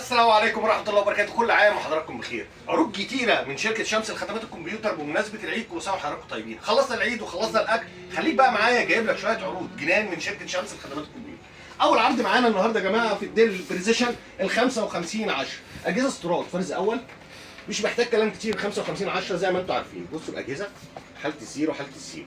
السلام عليكم ورحمة الله وبركاته، كل عام وحضراتكم بخير. عروض كتيرة من شركة شمس لخدمات الكمبيوتر بمناسبة العيد، كل سنة وحضراتكم طيبين. خلصنا العيد وخلصنا الأكل، خليك بقى معايا جايب لك شوية عروض جنان من شركة شمس لخدمات الكمبيوتر. أول عرض معانا النهارده يا جماعة في الديل بريزيشن ال 5510 أجهزة استيراد فرز أول، مش محتاج كلام كتير. 5510 زي ما أنتم عارفين. بصوا الأجهزة، حالة الزيرو حالة الزيرو.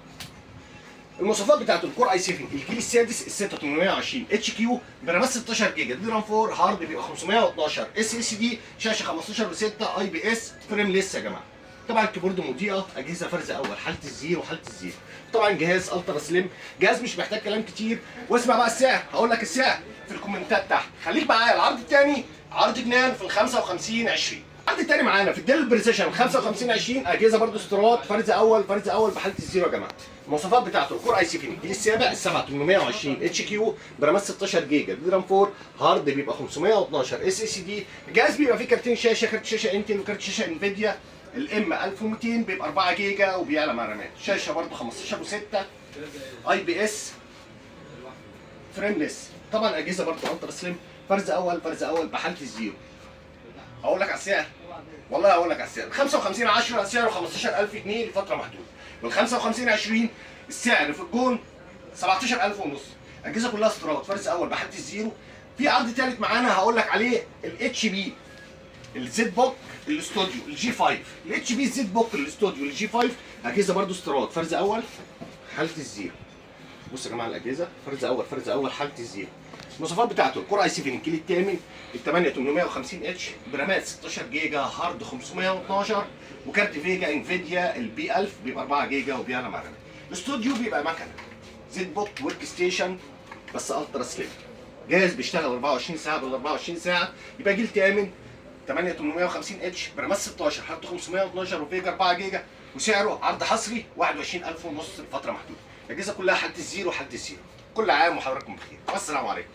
المواصفات بتاعته الكور اي 7 الجيل السادس ال 6820 اتش كيو برامات 16 جيجا، دي رام 4 هارد بيبقى 512 اس اس دي، شاشه 15:6 اي بي اس فريم ليس يا جماعه. طبعا الكيبورد مضيئه، اجهزه فرز اول حاله الزيرو حاله الزيرو. طبعا جهاز الترا سليم، جهاز مش محتاج كلام كتير. واسمع بقى السعر، هقول لك السعر في الكومنتات تحت. خليك معايا. العرض الثاني عرض جنان في ال 5520. العرض الثاني معانا في الديل بريسيشن 5520 اجهزه برضو استيراد فرز اول بحاله الزيرو يا جماعه. المواصفات بتاعته الكور اي 7 الجيل السابع ال 7820 اتش كيو برامات 16 جيجا، دي رام 4 هارد بيبقى 512 اس اس دي. الجهاز بيبقى فيه كارتين شاشه، كارت شاشه انتل وكارت شاشه انفيديا. الام 1200 بيبقى 4 جيجا وبيعلى مع رامات. شاشه برضو 15:6 اي بي اس فريمليس. طبعا اجهزه برضو الترا سليم فرز اول بحاله الزيرو. اقول لك على السعر، والله هقول لك على السعر. 5510 سعره 15000 جنيه لفتره محدوده، وال 5520 السعر في الجون 17000 ونص. الاجهزه كلها استيراد فرز اول بحاله الزيرو. في عرض ثالث معانا هقول لك عليه، الاتش بي الزد بوك الاستوديو الجي 5. الاتش بي الزد بوك الاستوديو الجي 5 اجهزه برضو استيراد فرز اول حاله الزيرو. بصوا يا جماعه الاجهزه فرز اول حاله الزيرو. المواصفات بتاعته الكور اي 7 الجيل الثامن ال 8850 اتش برامات 16 جيجا هارد 512 وكارت فيجا انفيديا البي 1000 بيبقى 4 جيجا وبيعلى مع رامات. الاستوديو بيبقى مكنه زد بوك ورك ستيشن بس الترا سليم. جهاز بيشتغل 24 ساعه بال 24 ساعه. يبقى جيل ثامن 8850 اتش برامات 16 هارد 512 وفيجا 4 جيجا، وسعره عرض حصري 21000 ونص لفتره محدوده. الاجهزه كلها حاله الزيرو. كل عام وحضراتكم بخير والسلام عليكم.